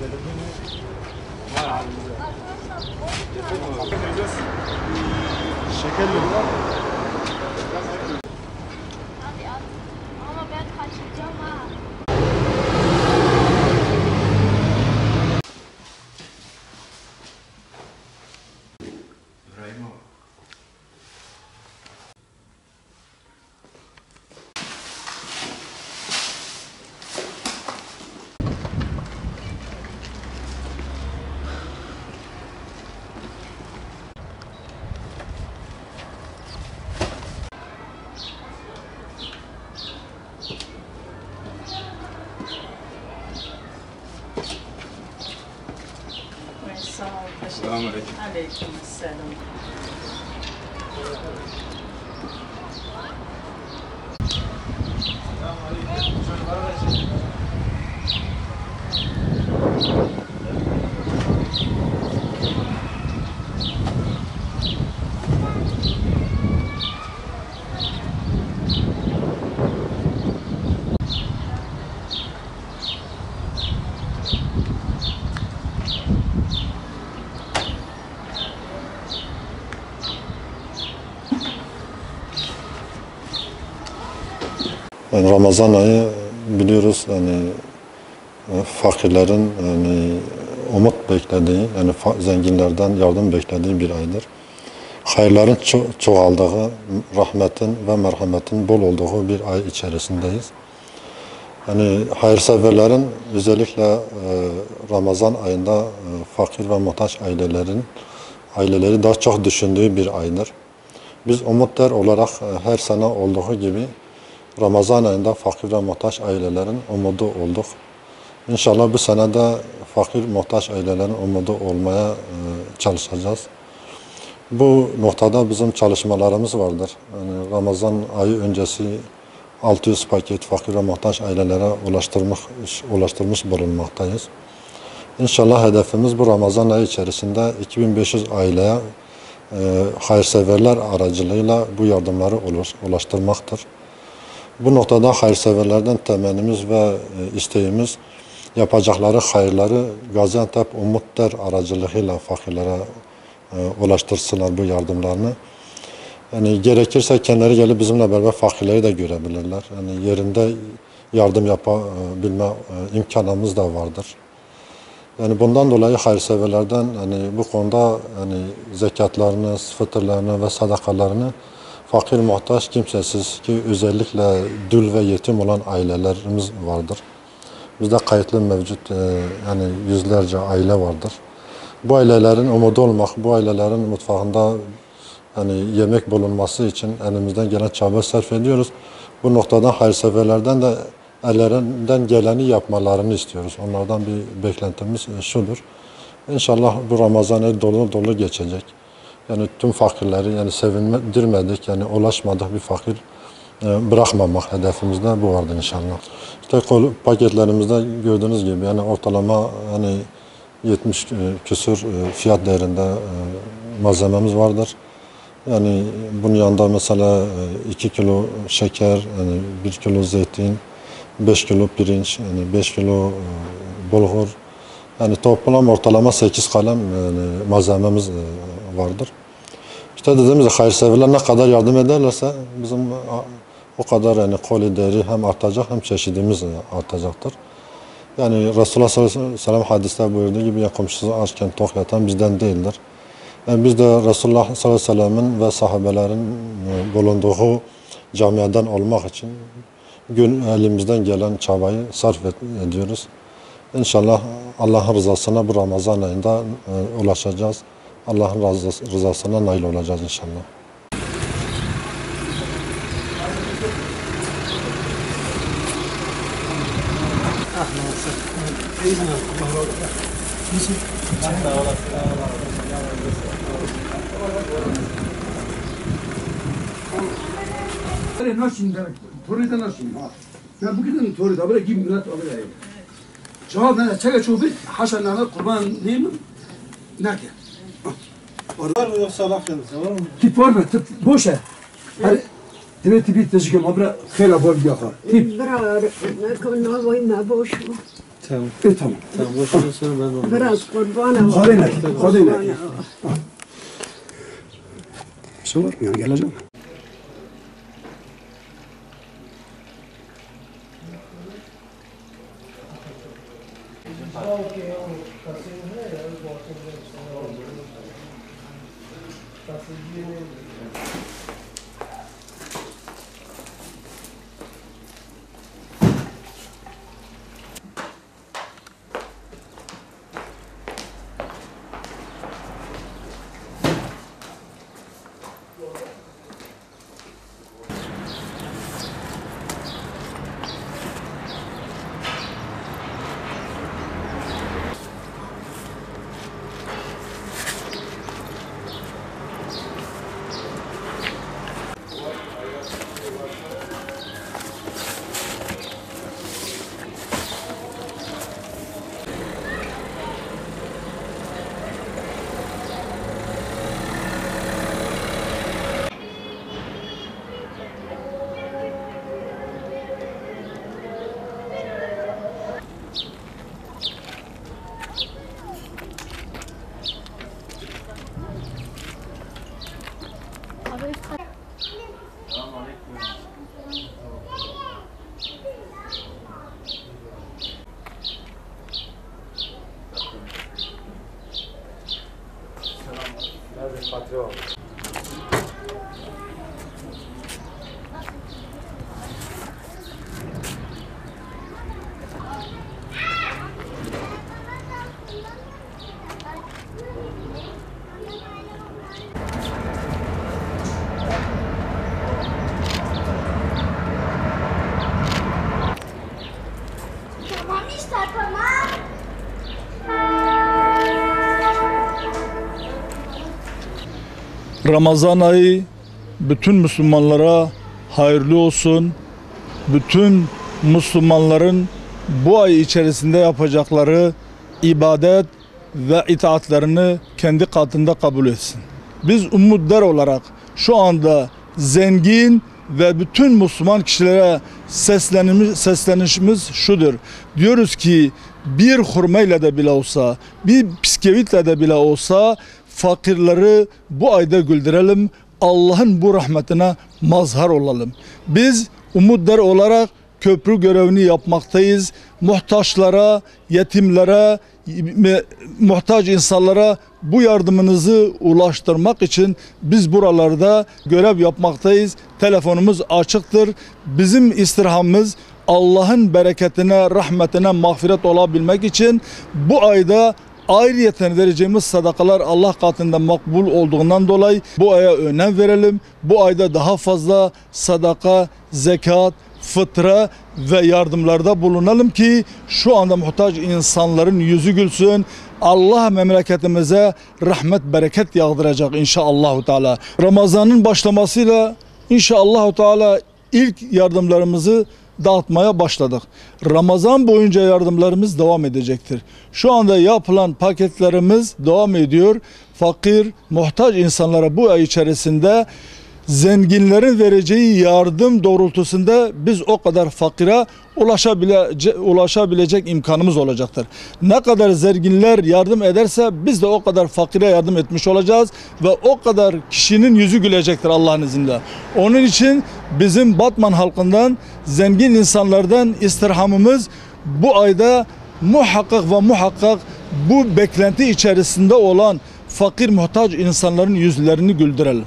Şekerli mi? Hadi at. Ama ben kaçıracağım ha. İbrahim abi. Selamünaleyküm. Aleykümselam. Yani Ramazan ayı biliyoruz yani fakirlerin yani umut beklediği yani zenginlerden yardım beklediği bir aydır. Hayırların çoğaldığı, rahmetin ve merhametin bol olduğu bir ay içerisindeyiz. Yani hayırseverlerin özellikle Ramazan ayında fakir ve muhtaç aileleri daha çok düşündüğü bir aydır. Biz umutlar olarak her sene olduğu gibi Ramazan ayında fakir ve muhtaç ailelerin umudu olduk. İnşallah bu sene de fakir muhtaç ailelerin umudu olmaya çalışacağız. Bu noktada bizim çalışmalarımız vardır. Yani Ramazan ayı öncesi 600 paket fakir ve muhtaç ailelere ulaştırmış bulunmaktayız. İnşallah hedefimiz bu Ramazan ayı içerisinde 2500 aileye hayırseverler aracılığıyla bu yardımları ulaştırmaktır. Bu noktada hayırseverlerden temennimiz ve isteğimiz yapacakları hayırları Gaziantep Umutlar aracılığıyla fakirlere ulaştırsınlar bu yardımlarını. Yani gerekirse kendileri gelip bizimle beraber fakirleri de görebilirler. Yani yerinde yardım yapabilme imkanımız da vardır. Yani bundan dolayı hayırseverlerden hani bu konuda hani zekatlarını, fıtırlarını ve sadakalarını fakir, muhtaç, kimsesiz ki özellikle dul ve yetim olan ailelerimiz vardır. Bizde kayıtlı mevcut yani yüzlerce aile vardır. Bu ailelerin umudu olmak, bu ailelerin mutfağında yani yemek bulunması için elimizden gelen çaba sarf ediyoruz. Bu noktadan hayırseverlerden de ellerinden geleni yapmalarını istiyoruz. Onlardan bir beklentimiz şudur. İnşallah bu Ramazan ayı dolu dolu geçecek. Yani tüm fakirleri yani sevindirmedik, yani ulaşmadık bir fakir bırakmamak hedefimizde bu vardır inşallah. İşte paketlerimizde gördüğünüz gibi yani ortalama hani 70 küsur fiyat değerinde malzememiz vardır. Yani bunun yanında mesela 2 kilo şeker, yani 1 kilo zeytin, 5 kilo pirinç, yani 5 kilo bulgur. Yani toplam ortalama 8 kalem yani malzememiz vardır. İşte dediğimiz gibi hayırseverler ne kadar yardım ederlerse bizim o kadar yani koli değeri hem artacak hem çeşidimiz artacaktır. Yani Resulullah sallallahu aleyhi ve sellem hadiste buyurduğu gibi ya komşusu açken tok yatan bizden değildir. Yani biz de Resulullah sallallahu aleyhi ve sellem'in ve sahabelerin bulunduğu camiadan olmak için elimizden gelen çabayı sarf ediyoruz. İnşallah Allah'ın rızasına bu Ramazan ayında ulaşacağız. Allah'ın rızasına nail olacağız inşallah. Nasıl Torida nasıl? Ya bugün Torida böyle gibi murat böyle. Cevap ne? Çeke çoğu bir haşa nane kurban değil mi? Nerede? Var mı yoksa bakın var mı? Tip var mı? Tip boş ya. Hani demek tipi tezgah abra khela bol yakar. Tip. Brar, ne kadar boş mu? Tamam. Tamam. Tamam. Boşuna sonra ben onu. Biraz kurbanım. Kadıyla. Bir şey var mı yani geleceğim. Tamam işte tamam. Ramazan ayı bütün Müslümanlara hayırlı olsun. Bütün Müslümanların bu ay içerisinde yapacakları ibadet ve itaatlerini kendi katında kabul etsin. Biz Umut Der olarak şu anda zengin ve bütün Müslüman kişilere seslenişimiz şudur. Diyoruz ki bir hurmayla da bile olsa, bir bisküvitle de bile olsa fakirleri bu ayda güldürelim. Allah'ın bu rahmetine mazhar olalım. Biz Umut Der olarak köprü görevini yapmaktayız. Muhtaçlara, yetimlere, muhtaç insanlara bu yardımınızı ulaştırmak için biz buralarda görev yapmaktayız. Telefonumuz açıktır. Bizim istirhamımız Allah'ın bereketine, rahmetine mağfiret olabilmek için bu ayda ayrıyeten vereceğimiz sadakalar Allah katında makbul olduğundan dolayı bu aya önem verelim. Bu ayda daha fazla sadaka, zekat, fıtra ve yardımlarda bulunalım ki şu anda muhtaç insanların yüzü gülsün. Allah memleketimize rahmet, bereket yağdıracak inşallah Teala. Ramazan'ın başlamasıyla inşallah Teala ilk yardımlarımızı dağıtmaya başladık. Ramazan boyunca yardımlarımız devam edecektir. Şu anda yapılan paketlerimiz devam ediyor. Fakir, muhtaç insanlara bu ay içerisinde zenginlerin vereceği yardım doğrultusunda biz o kadar fakire ulaşabilecek imkanımız olacaktır. Ne kadar zenginler yardım ederse biz de o kadar fakire yardım etmiş olacağız ve o kadar kişinin yüzü gülecektir Allah'ın izniyle. Onun için bizim Batman halkından, zengin insanlardan istirhamımız bu ayda muhakkak bu beklenti içerisinde olan fakir muhtaç insanların yüzlerini güldürelim.